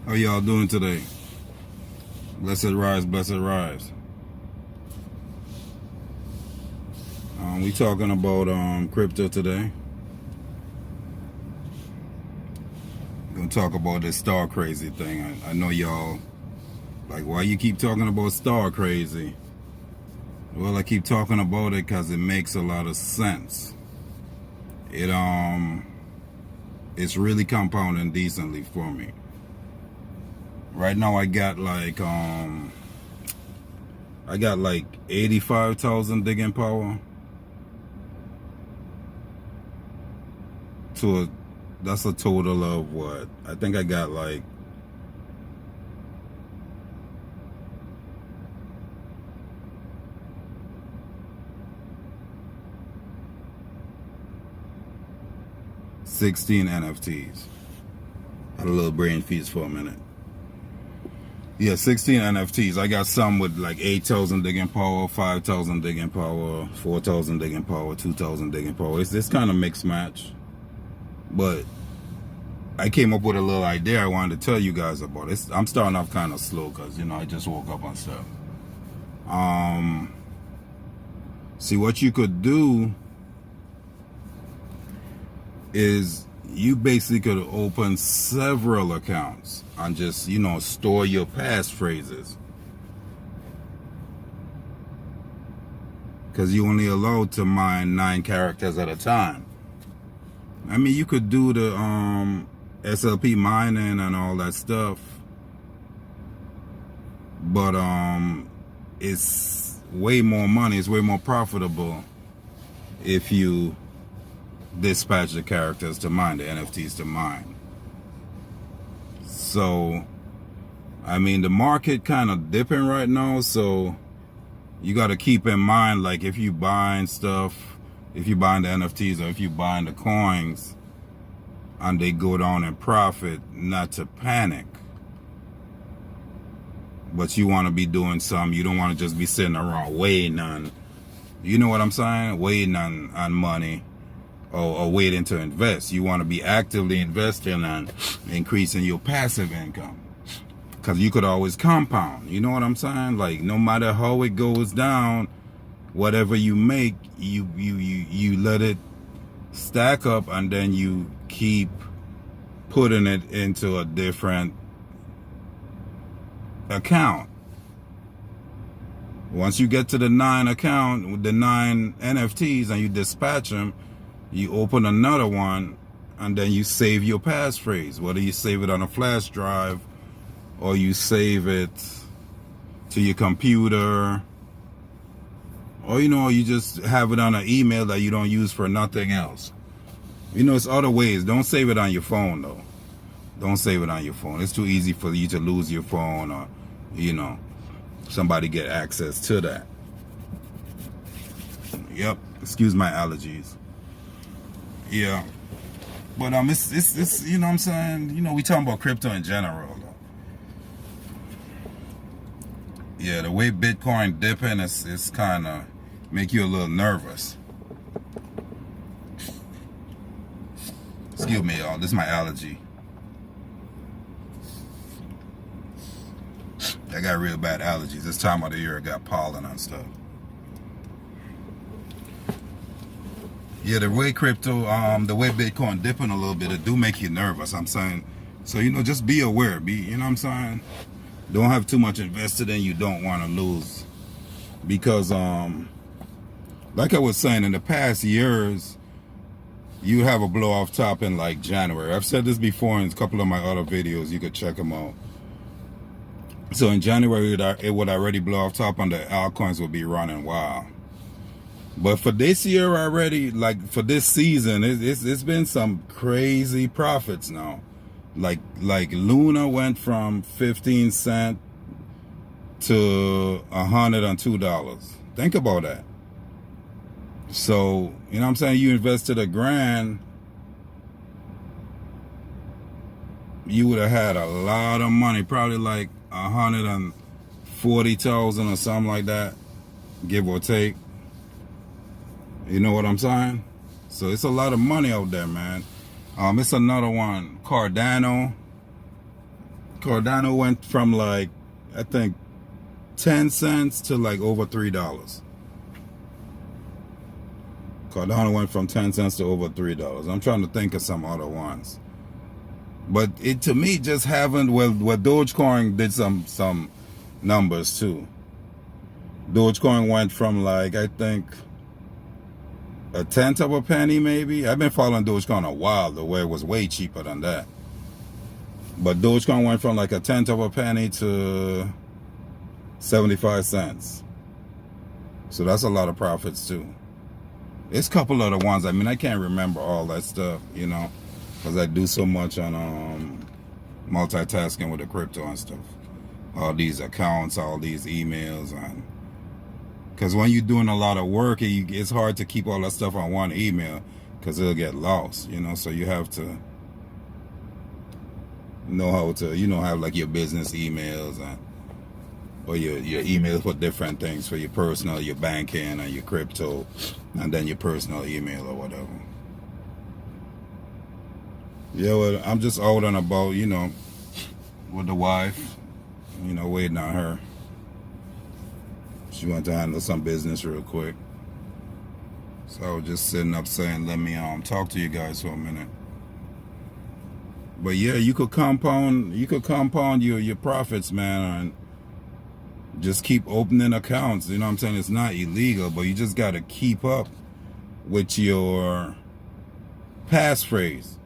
How y'all doing today? Blessed rise, blessed rise. We talking about crypto today. Gonna talk about this STARCRAZY thing. I know y'all like, why you keep talking about STARCRAZY? Well, I keep talking about it because it makes a lot of sense. It's really compounding decently for me. Right now I got like 85,000 digging power that's a total of what? I think I got like $16 NFTs. Had a little brain feast for a minute. Yeah, 16 NFTs. I got some with like 8,000 digging power, 5,000 digging power, 4,000 digging power, 2,000 digging power. It's this kind of mixed match. But I came up with a little idea I wanted to tell you guys about. I'm starting off kind of slow because, I just woke up on stuff. See, what you could do is you basically could open several accounts and just, store your passphrases. Because you only allowed to mine 9 characters at a time. I mean, you could do the SLP mining and all that stuff. But it's way more money, it's way more profitable if you dispatch the characters to mine, the NFTs to mine. So, I mean, the market kind of dipping right now, so you got to keep in mind, like, if you buying stuff, if you buying the NFTs or if you buying the coins and they go down in profit, not to panic. But you want to be doing some, you don't want to just be sitting around waiting on, you know what I'm saying? Waiting on money. Or waiting to invest. You want to be actively investing and increasing your passive income, because you could always compound. You know what I'm saying? Like, no matter how it goes down, whatever you make, you let it stack up, and then you keep putting it into a different account. Once you get to the 9 account with the 9 NFTs and you dispatch them, you open another one, and then you save your passphrase. Whether you save it on a flash drive or you save it to your computer, or you just have it on an email that you don't use for nothing else. It's other ways. Don't save it on your phone though. Don't save it on your phone. It's too easy for you to lose your phone, or somebody get access to that. Yep. Excuse my allergies. Yeah, but it's you know what I'm saying, we talking about crypto in general though. Yeah, the way Bitcoin dipping is kind of make you a little nervous. Excuse me, y'all, this is my allergy. I got real bad allergies this time of the year. I got pollen and stuff. Yeah, the way crypto, the way Bitcoin dipping a little bit, it do make you nervous, I'm saying. So, just be aware, you know what I'm saying? Don't have too much invested in you don't want to lose. Because, like I was saying, in the past years, you have a blow off top in like January. I've said this before in a couple of my other videos, you could check them out. So in January, it would already blow off top and the altcoins would be running wild. But for this year already, like for this season, it's been some crazy profits now. Like Luna went from 15 cents to $102. Think about that. So, you know what I'm saying? You invested $1,000, you would have had a lot of money, probably like 140,000 or something like that, give or take. You know what I'm saying? So it's a lot of money out there, man. It's another one, Cardano. Cardano went from like, I think 10 cents to like over $3. Cardano went from 10 cents to over $3. I'm trying to think of some other ones. But it, to me, just haven't, well, Dogecoin did some numbers too. Dogecoin went from like, I think, a tenth of a penny maybe. I've been following Dogecoin a while, the way it was way cheaper than that. But Dogecoin went from like a tenth of a penny to 75 cents. So that's a lot of profits too. There's a couple other ones. I mean, I can't remember all that stuff, you know, because I do so much on multitasking with the crypto and stuff. All these accounts, all these emails, and because when you're doing a lot of work, it's hard to keep all that stuff on one email because it'll get lost, you know. So you have to know how to, you know, have like your business emails and or your emails for different things, for your personal, your banking, and your crypto, and then your personal email or whatever. Yeah, well, I'm just out and about, you know, with the wife, you know, waiting on her. She went to handle some business real quick. So I was just sitting up saying, let me talk to you guys for a minute. But yeah, you could compound your profits, man, and just keep opening accounts. You know what I'm saying? It's not illegal, but you just got to keep up with your passphrase.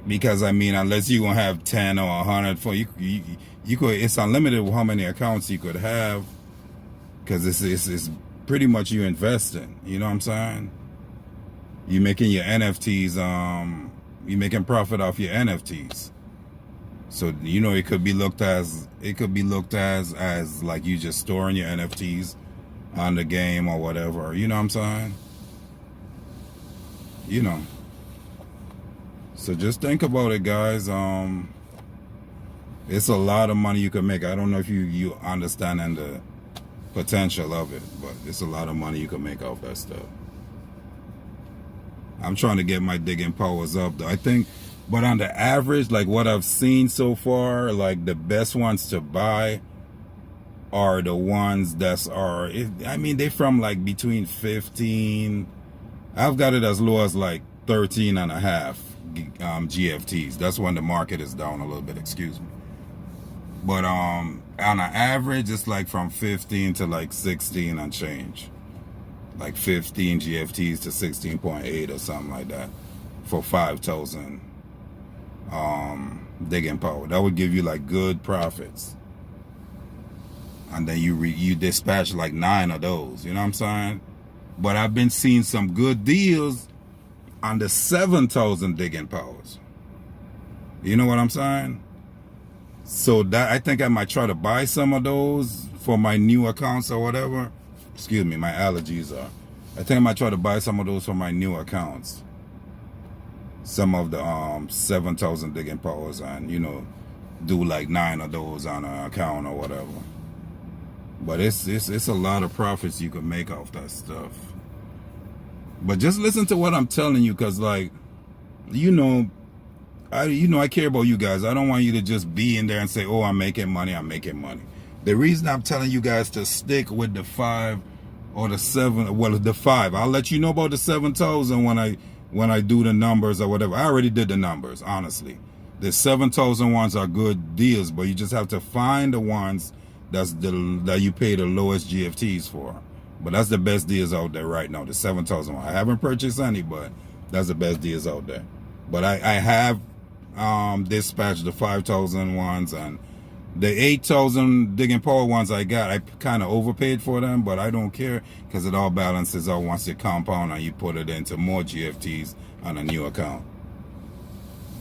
Because I mean, unless you're gonna have 10 or 100, for you could, it's unlimited how many accounts you could have. Because it's pretty much you investing. You know what I'm saying? You're making your NFTs. You're making profit off your NFTs. So, you know, it could be looked as like you just storing your NFTs on the game or whatever. You know what I'm saying? You know. So just think about it, guys. It's a lot of money you can make. I don't know if you understand the potential of it, but it's a lot of money you can make off that stuff. I'm trying to get my digging powers up, though. I think, but on the average, like what I've seen so far, like the best ones to buy are the ones I mean, they're from like between 15, I've got it as low as like 13 and a half GFTs. That's when the market is down a little bit, excuse me. But on an average, it's like from 15 to like 16 and change. Like 15 GFTs to 16.8 or something like that for 5,000 digging power. That would give you like good profits. And then you dispatch like 9 of those, you know what I'm saying? But I've been seeing some good deals on the 7,000 digging powers. You know what I'm saying? So that I think I might try to buy some of those for my new accounts or whatever. Excuse me, my allergies are. I think I might try to buy some of those for my new accounts. Some of the 7,000 digging powers, and you know, do like 9 of those on an account or whatever. But it's a lot of profits you can make off that stuff. But just listen to what I'm telling you, cause like, you know, I care about you guys. I don't want you to just be in there and say, oh, I'm making money. The reason I'm telling you guys to stick with the 5 or the 7, well, the 5. I'll let you know about the 7,000 when I do the numbers or whatever. I already did the numbers, honestly. The 7,000 ones are good deals, but you just have to find the ones that you pay the lowest GFTs for. But that's the best deals out there right now, the 7,000 one. I haven't purchased any, but that's the best deals out there. But I have dispatched the 5,000 ones, and the 8,000 digging power ones I got, I kind of overpaid for them, but I don't care because it all balances out once you compound and you put it into more GFTs on a new account.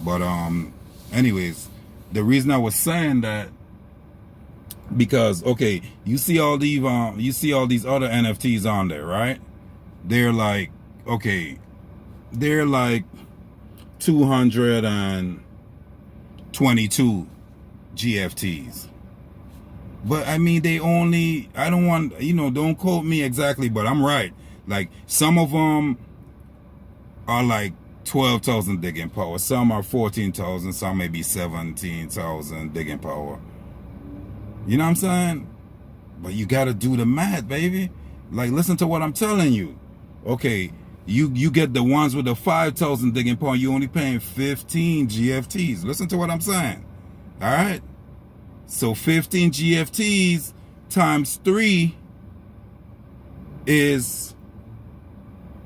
But anyways, the reason I was saying that, because okay, you see all these other NFTs on there, right? They're like, okay, they're like 222 GFTs. But I mean, I don't want, you know, don't quote me exactly, but I'm right. Like some of them are like 12,000 digging power. Some are 14,000, some may be 17,000 digging power. You know what I'm saying? But you got to do the math, baby. Like, listen to what I'm telling you. Okay, you get the ones with the 5,000 digging power, you only paying 15 GFTs. Listen to what I'm saying. All right? So 15 GFTs times 3 is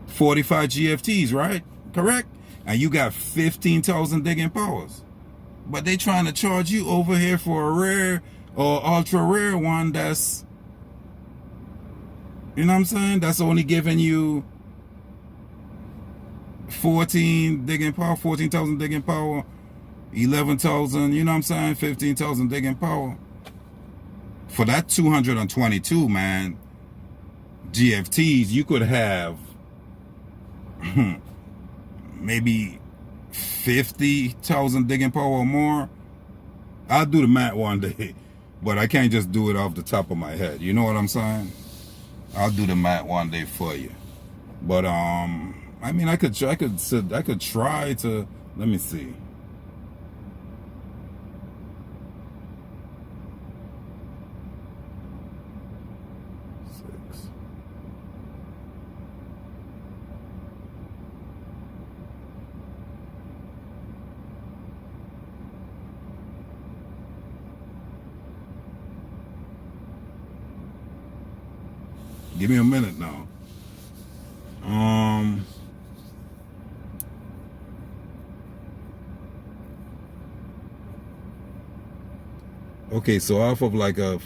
45 GFTs, right? Correct? And you got 15,000 digging powers. But they trying to charge you over here for a rare or ultra rare one that's, you know what I'm saying? That's only giving you 14 digging power, 14,000 digging power, 11,000, you know what I'm saying? 15,000 digging power. For that 222, man, GFTs, you could have maybe 50,000 digging power or more. I'll do the math one day, but I can't just do it off the top of my head. You know what I'm saying? I'll do the math one day for you. But I mean, I could try to, let me see. Give me a minute now. Okay, so off of like a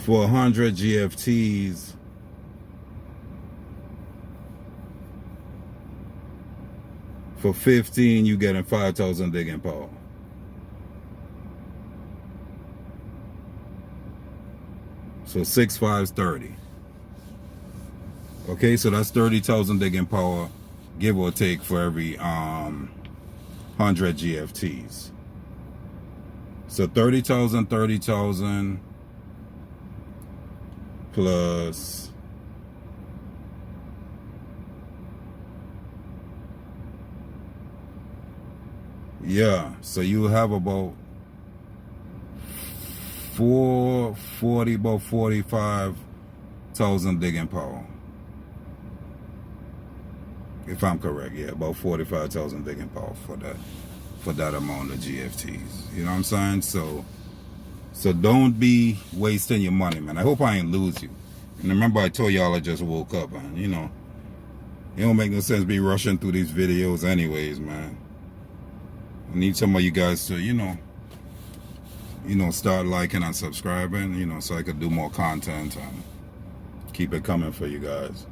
400 GFTs, for 15 you getting 5,000 digging power. So 6 5's 30. Okay, so that's 30,000 digging power, give or take, for every 100 GFTs. So 30,000, 30,000 plus yeah, so you have about 440, about 45,000 digging power. If I'm correct, yeah, about 45,000 digging power for that amount of GFTs. You know what I'm saying? So don't be wasting your money, man. I hope I ain't lose you. And remember, I told y'all I just woke up, and you know, it don't make no sense be rushing through these videos anyways, man. I need some of you guys to, you know, start liking and subscribing, you know, so I could do more content and keep it coming for you guys.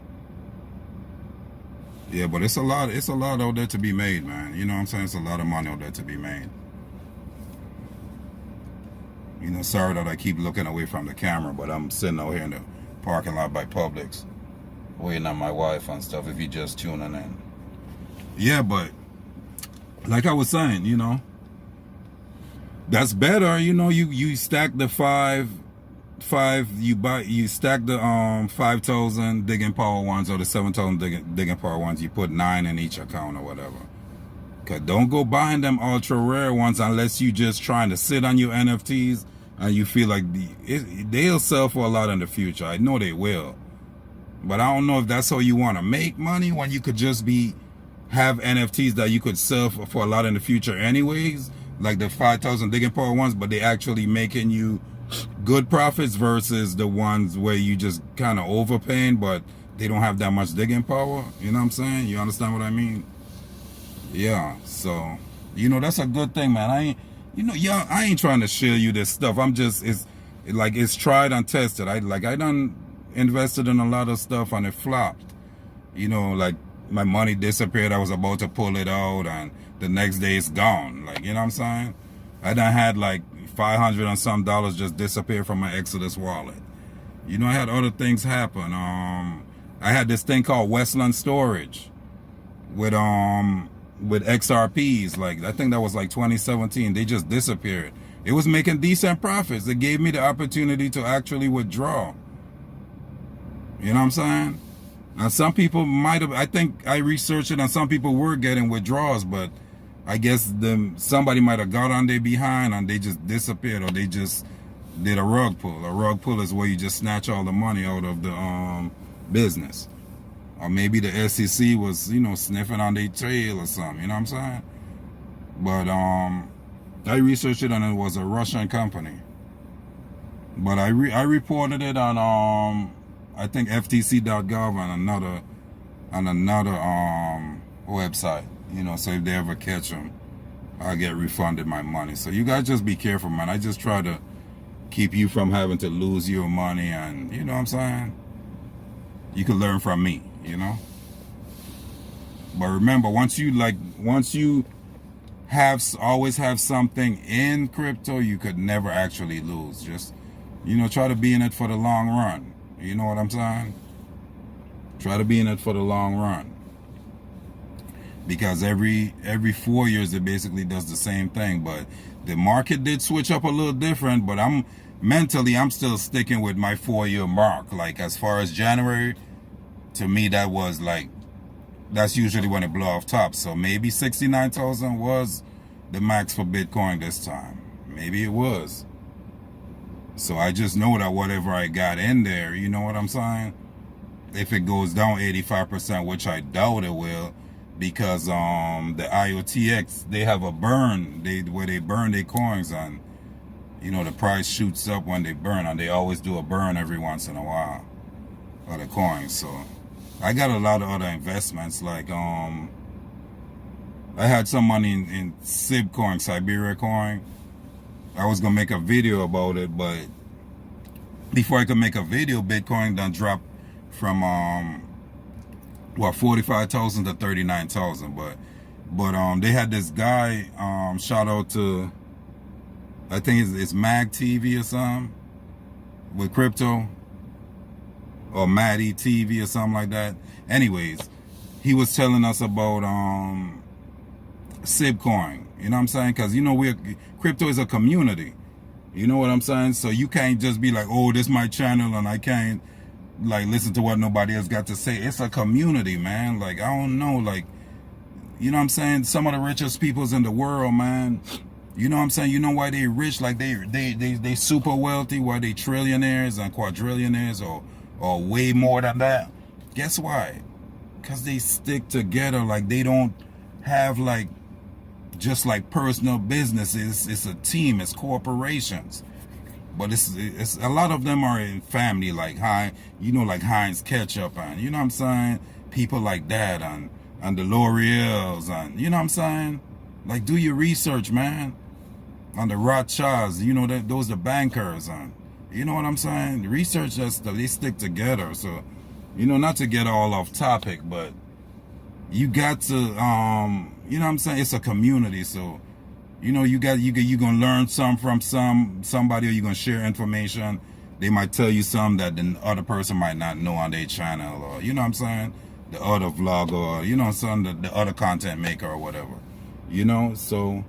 Yeah, but it's a lot out there to be made, man. You know what I'm saying? It's a lot of money out there to be made. You know, sorry that I keep looking away from the camera, but I'm sitting out here in the parking lot by Publix, waiting on my wife and stuff, if you just tuning in. Yeah, but like I was saying, you know, that's better. You know, you stack the five, you stack the 5,000 digging power ones or the 7,000 digging power ones. You put 9 in each account or whatever. Cause don't go buying them ultra rare ones unless you just trying to sit on your NFTs and you feel like they'll sell for a lot in the future. I know they will, but I don't know if that's how you want to make money when you could just have NFTs that you could sell for a lot in the future anyways, like the 5,000 digging power ones, but they actually making you good profits versus the ones where you just kind of overpaying, but they don't have that much digging power. You know what I'm saying? You understand what I mean? Yeah. So, you know, that's a good thing, man. I ain't trying to share you this stuff. I'm just, it's tried and tested. I done invested in a lot of stuff and it flopped. You know, like my money disappeared. I was about to pull it out and the next day it's gone. Like, you know what I'm saying? I done had like $500 and some just disappear from my Exodus wallet. You know, I had other things happen. I had this thing called Westland Storage with XRPs. Like, I think that was like 2017. They just disappeared. It was making decent profits. It gave me the opportunity to actually withdraw. You know what I'm saying? Now some people might have, I think I researched it and some people were getting withdrawals, but I guess somebody might have got on their behind and they just disappeared, or they just did a rug pull. A rug pull is where you just snatch all the money out of the business. Or maybe the SEC was, you know, sniffing on their tail or something, you know what I'm saying? But I researched it and it was a Russian company. But I reported it on I think ftc.gov and another website, you know, so if they ever catch them, I'll get refunded my money. So you guys just be careful, man. I just try to keep you from having to lose your money, and you know what I'm saying? You can learn from me, you know? But remember, once you always have something in crypto, you could never actually lose. Just, you know, try to be in it for the long run. You know what I'm saying? Try to be in it for the long run. Because every 4 years it basically does the same thing. But the market did switch up a little different, but I'm still sticking with my 4-year mark. Like as far as January, to me that was like, that's usually when it blow off top. So maybe 69,000 was the max for Bitcoin this time. Maybe it was. So I just know that whatever I got in there, you know what I'm saying? If it goes down 85%, which I doubt it will, because the IOTX, they have a burn, where they burn their coins, and you know the price shoots up when they burn, and they always do a burn every once in a while of the coins. So I got a lot of other investments, like I had some money in SIB coin, Siberia coin. I was gonna make a video about it, but before I could make a video, Bitcoin done dropped from 45,000 to 39,000. But they had this guy, shout out to, I think it's Mag TV or something, with crypto, or Maddie TV or something like that. Anyways, he was telling us about SIB coin. You know what I'm saying? Because, you know, crypto is a community. You know what I'm saying? So you can't just be like, oh, this is my channel and I can't, like, listen to what nobody else got to say. It's a community, man. Like, I don't know, like, you know what I'm saying? Some of the richest peoples in the world, man. You know what I'm saying? You know why they rich? Like, they super wealthy, why they trillionaires and quadrillionaires, or way more than that. Guess why? Because they stick together. Like, they don't have, like, just like personal businesses. It's a team, it's corporations. But it's a lot of them are in family, like like Heinz Ketchup, and you know what I'm saying? People like that, and the L'Oreals, and you know what I'm saying? Like, do your research, man. On the Rothschilds, you know, those the bankers, and you know what I'm saying? The research, they stick together. So, you know, not to get all off topic, but you got to, you know what I'm saying? It's a community, so, you know, you're gonna learn some from somebody, or you're gonna share information. They might tell you something that the other person might not know on their channel, or, you know what I'm saying? The other vlogger, or, you know, the other content maker or whatever, you know? So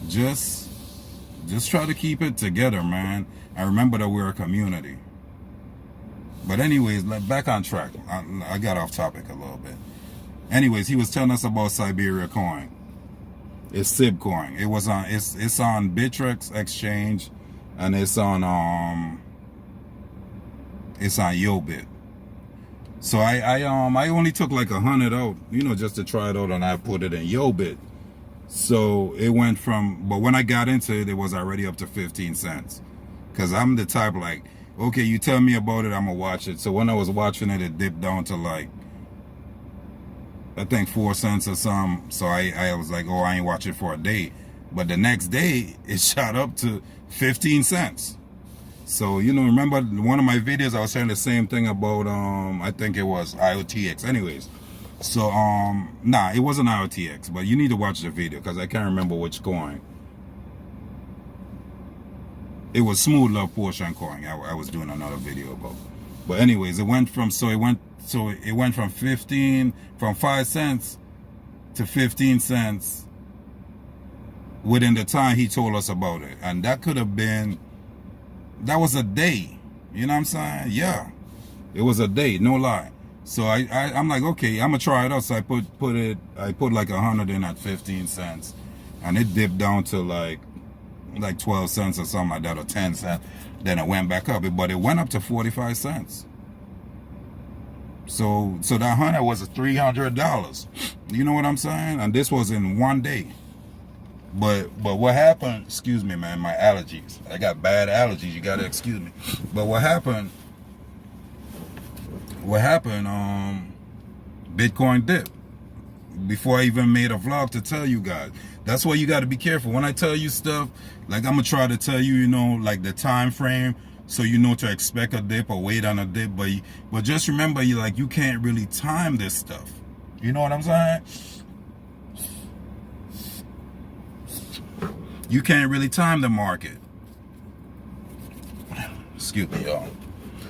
just try to keep it together, man. And remember that we're a community. But anyways, back on track. I got off topic a little bit. Anyways, he was telling us about Siberia coin. It's SIB coin. It's on Bittrex exchange, and it's on Yobit. So I only took like 100 out, you know, just to try it out, and I put it in Yobit. So it went from, but when I got into it, it was already up to 15 cents. Cause I'm the type, like, okay, you tell me about it, I'm gonna watch it. So when I was watching it, it dipped down to like, I think 4 cents or something. So I was like, oh, I ain't watch it for a day. But the next day, it shot up to 15 cents. So, you know, remember one of my videos, I was saying the same thing about, I think it was IOTX. Anyways, so, nah, it wasn't IOTX, but you need to watch the video because I can't remember which coin. It was Smooth Love Portion coin I was doing another video about. But anyways, it went from 5 cents to 15 cents within the time he told us about it. And that could have been, that was a day. You know what I'm saying? Yeah. It was a day, no lie. So I'm like, okay, I'm gonna try it out. So I put like 100 in at 15 cents, and it dipped down to like 12 cents or something like that, or 10 cents. Then it went back up, but it went up to 45 cents. So that 100 was $300. You know what I'm saying? And this was in one day. But what happened? Excuse me, man. My allergies. I got bad allergies. You gotta excuse me. But what happened? Bitcoin dipped before I even made a vlog to tell you guys. That's why you got to be careful when I tell you stuff. Like, I'm gonna try to tell you, you know, like the time frame, so you know to expect a dip or wait on a dip. But just remember, you can't really time this stuff. You know what I'm saying? You can't really time the market. Excuse me, y'all.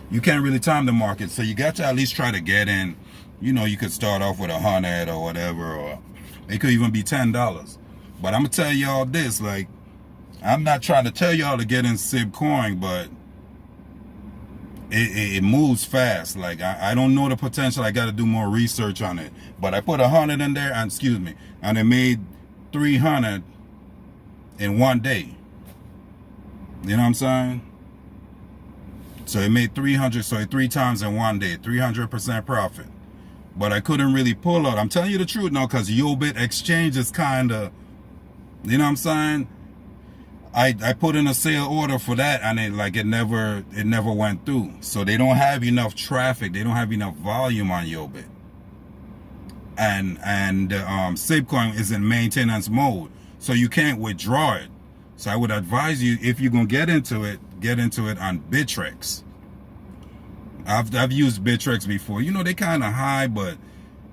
You can't really time the market, so you got to at least try to get in. You know, you could start off with 100 or whatever, or it could even be $10. But I'm gonna tell y'all this, like, I'm not trying to tell y'all to get in SIB coin, but it moves fast. Like, I don't know the potential. I got to do more research on it. But I put 100 in there, and excuse me, and it made 300 in one day. You know what I'm saying? So it made 300, so 3 times in one day, 300% profit. But I couldn't really pull out. I'm telling you the truth now, because Yobit exchange is kind of, you know what I'm saying? I put in a sale order for that, and it never went through. So they don't have enough traffic. They don't have enough volume on Yobit. And Sibcoin is in maintenance mode, so you can't withdraw it. So I would advise you, if you're gonna get into it on Bittrex. I've used Bittrex before. You know, they kind of high, but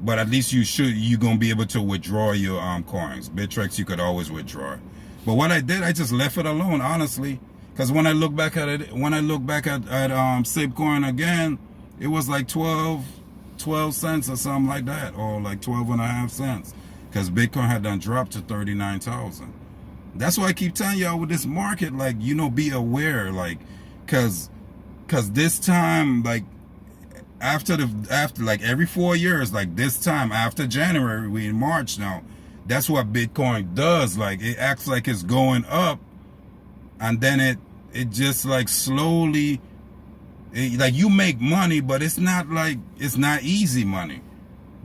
at least you're gonna be able to withdraw your coins. Bittrex, you could always withdraw it. But what I did, I just left it alone, honestly, because when I look back at it, Sibcoin again, it was like 12 cents or something like that, or like 12.5 cents, because Bitcoin had done dropped to 39,000. That's why I keep telling y'all with this market, like, you know, be aware, like, cause this time, like, after like every 4 years, like this time after January, we in March now. That's what Bitcoin does. Like, it acts like it's going up, and then it just like slowly, like, you make money, but it's not easy money.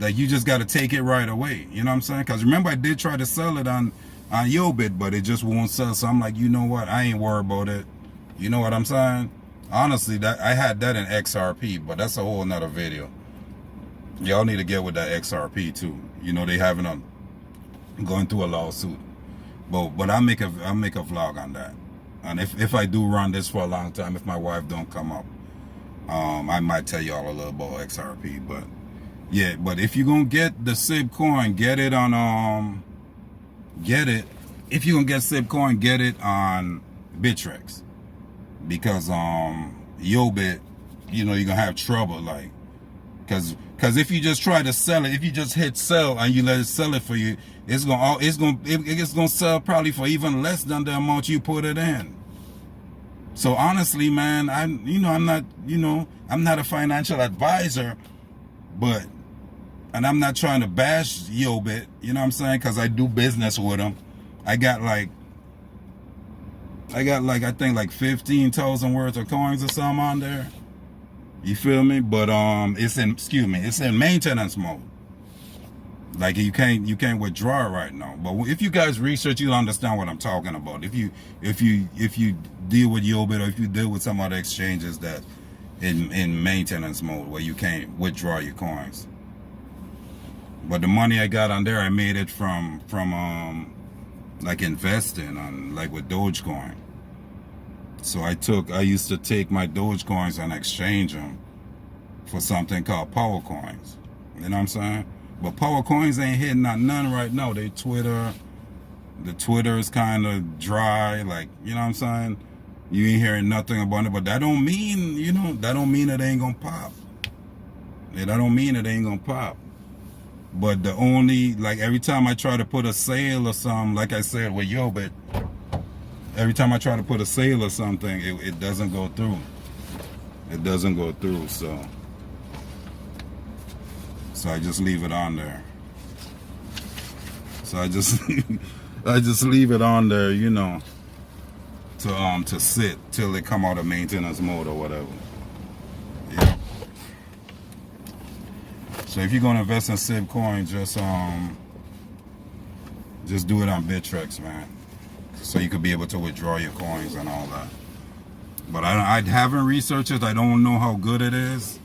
Like, you just got to take it right away. You know what I'm saying? Because remember, I did try to sell it on Yobit, but it just won't sell. So I'm like, you know what? I ain't worried about it. You know what I'm saying? Honestly, that I had that in XRP, but that's a whole nother video. Y'all need to get with that XRP too. You know, they having going through a lawsuit. But I'll make a vlog on that. And if I do run this for a long time, if my wife don't come up, I might tell y'all a little about XRP. But yeah, but if you're gonna get the SIB coin, get it on if you're gonna get SIB coin, get it on Bittrex. Because Yobit, you know, you're gonna have trouble, like, because if you just try to sell it, if you just hit sell and you let it sell it for you, it's gonna sell probably for even less than the amount you put it in. So honestly, man, I'm not a financial advisor, and I'm not trying to bash Yobit, you know what I'm saying? Because I do business with them. I got like I think like 15,000 worth of coins or something on there. You feel me? But it's in maintenance mode. Like, you can't withdraw it right now. But if you guys research, you'll understand what I'm talking about. If you deal with Yobit, or if you deal with some other exchanges that in maintenance mode where you can't withdraw your coins. But the money I got on there, I made it from like investing on, like, with Dogecoin. So I used to take my Dogecoins and exchange them for something called power coins. You know what I'm saying? But power coins ain't hitting on none right now. The Twitter is kind of dry, like, you know what I'm saying? You ain't hearing nothing about it, but that don't mean, it ain't gonna pop. Yeah, that don't mean it ain't gonna pop. But the only, like, every time I try to put a sale or something, like I said with Yobit, every time I try to put a sale or something, it doesn't go through. It doesn't go through, so. So I just leave it on there. So I just I just leave it on there, you know, to sit till they come out of maintenance mode or whatever. Yeah. So if you're gonna invest in SIB coin, just do it on Bittrex, man. So you could be able to withdraw your coins and all that. But I haven't researched it. I don't know how good it is.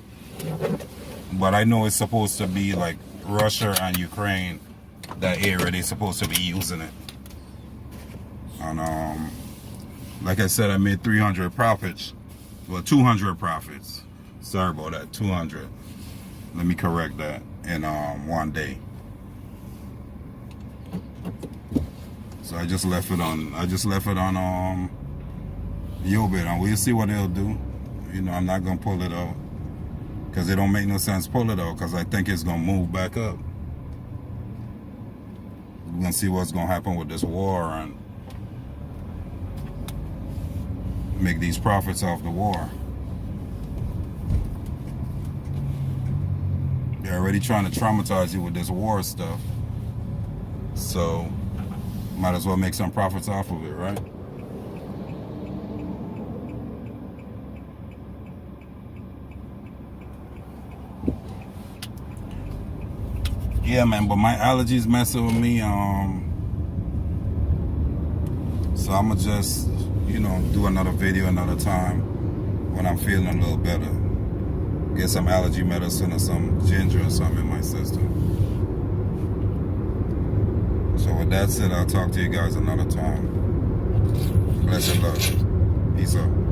But I know it's supposed to be like Russia and Ukraine, that area, they're supposed to be using it. And like I said, I made 300 profits. Well, 200 profits. Sorry about that, 200. Let me correct that in one day. So I just left it on Yobit, and we'll see what they'll do. You know, I'm not gonna pull it out because it don't make no sense pull it out, because I think it's gonna move back up. We're gonna see what's gonna happen with this war and make these profits off the war. They're already trying to traumatize you with this war stuff, so might as well make some profits off of it, right? Yeah, man, but my allergies messing with me, so I'ma just, you know, do another video another time when I'm feeling a little better. Get some allergy medicine or some ginger or something in my system. So with that said, I'll talk to you guys another time. Bless and love. Peace out.